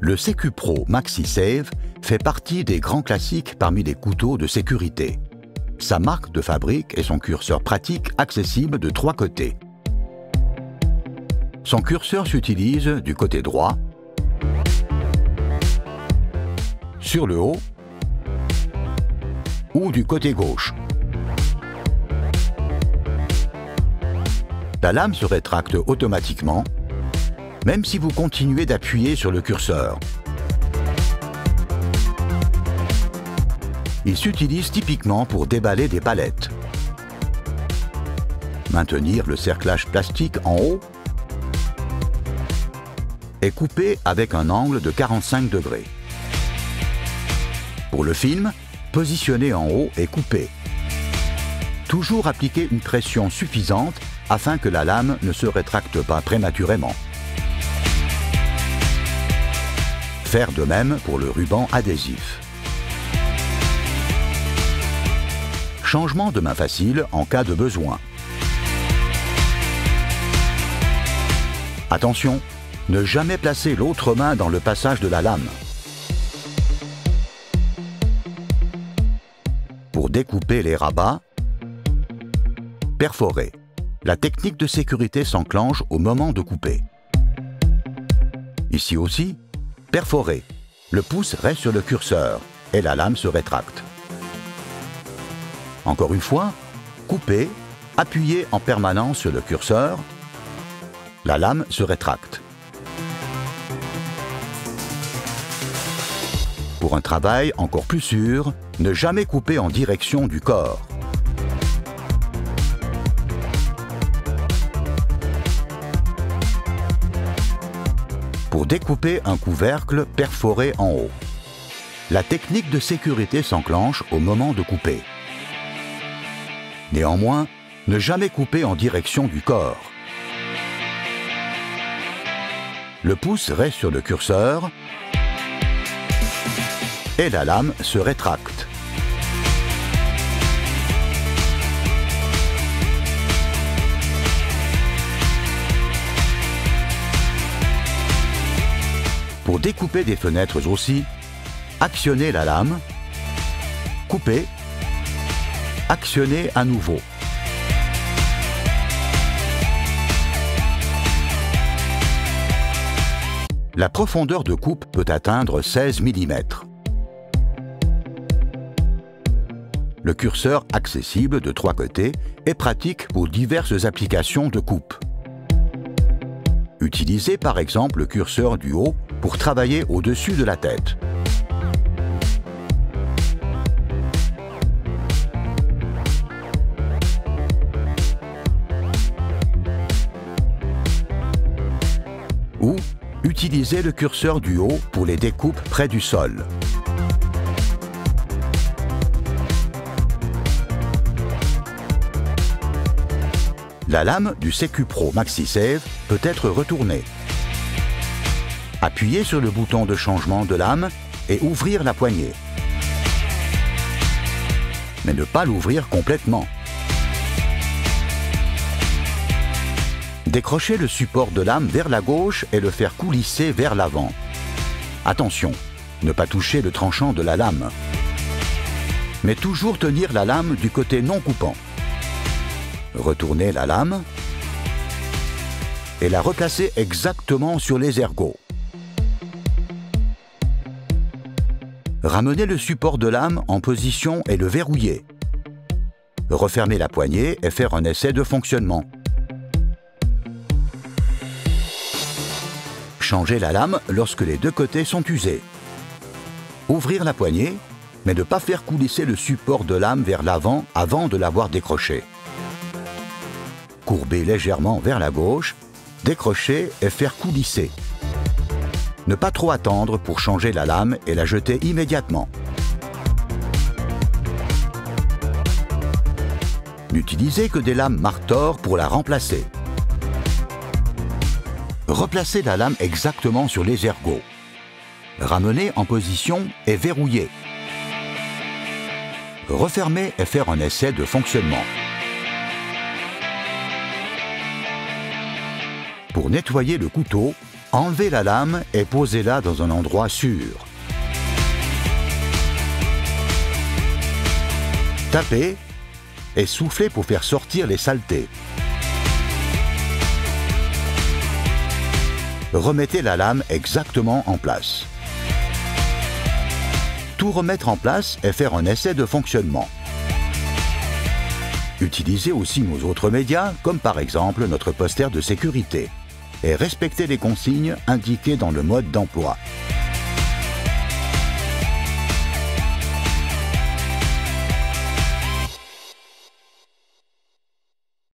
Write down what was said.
Le SecuPro MaxiSave fait partie des grands classiques parmi les couteaux de sécurité. Sa marque de fabrique et son curseur pratique accessible de 3 côtés. Son curseur s'utilise du côté droit, sur le haut ou du côté gauche. La lame se rétracte automatiquement, même si vous continuez d'appuyer sur le curseur. Il s'utilise typiquement pour déballer des palettes. Maintenir le cerclage plastique en haut et couper avec un angle de 45 degrés. Pour le film, positionner en haut et couper. Toujours appliquer une pression suffisante afin que la lame ne se rétracte pas prématurément. Faire de même pour le ruban adhésif. Changement de main facile en cas de besoin. Attention, ne jamais placer l'autre main dans le passage de la lame. Pour découper les rabats, perforer. La technique de sécurité s'enclenche au moment de couper. Ici aussi, perforer. Le pouce reste sur le curseur et la lame se rétracte. Encore une fois, couper, appuyez en permanence sur le curseur, la lame se rétracte. Pour un travail encore plus sûr, ne jamais couper en direction du corps. Pour découper un couvercle perforé en haut. La technique de sécurité s'enclenche au moment de couper. Néanmoins, ne jamais couper en direction du corps. Le pouce reste sur le curseur et la lame se rétracte. Pour découper des fenêtres aussi, actionnez la lame, coupez, actionnez à nouveau. La profondeur de coupe peut atteindre 16 mm. Le curseur accessible de 3 côtés est pratique pour diverses applications de coupe. Utilisez par exemple le curseur du haut pour travailler au-dessus de la tête. Ou utilisez le curseur du haut pour les découpes près du sol. La lame du SecuPro MaxiSave peut être retournée. Appuyez sur le bouton de changement de lame et ouvrir la poignée. Mais ne pas l'ouvrir complètement. Décrochez le support de lame vers la gauche et le faire coulisser vers l'avant. Attention, ne pas toucher le tranchant de la lame. Mais toujours tenir la lame du côté non coupant. Retournez la lame et la replacez exactement sur les ergots. Ramenez le support de lame en position et le verrouillez. Refermez la poignée et faire un essai de fonctionnement. Changez la lame lorsque les 2 côtés sont usés. Ouvrir la poignée, mais ne pas faire coulisser le support de lame vers l'avant avant de l'avoir décroché. Courbez légèrement vers la gauche, décrocher et faire coulisser. Ne pas trop attendre pour changer la lame et la jeter immédiatement. N'utilisez que des lames Marktor pour la remplacer. Replacez la lame exactement sur les ergots. Ramenez en position et verrouillez. Refermez et faire un essai de fonctionnement. Pour nettoyer le couteau, Enlevez la lame et posez-la dans un endroit sûr. Tapez et soufflez pour faire sortir les saletés. Remettez la lame exactement en place. Tout remettre en place et faire un essai de fonctionnement. Utilisez aussi nos autres médias, comme par exemple notre poster de sécurité. Et respectez les consignes indiquées dans le mode d'emploi.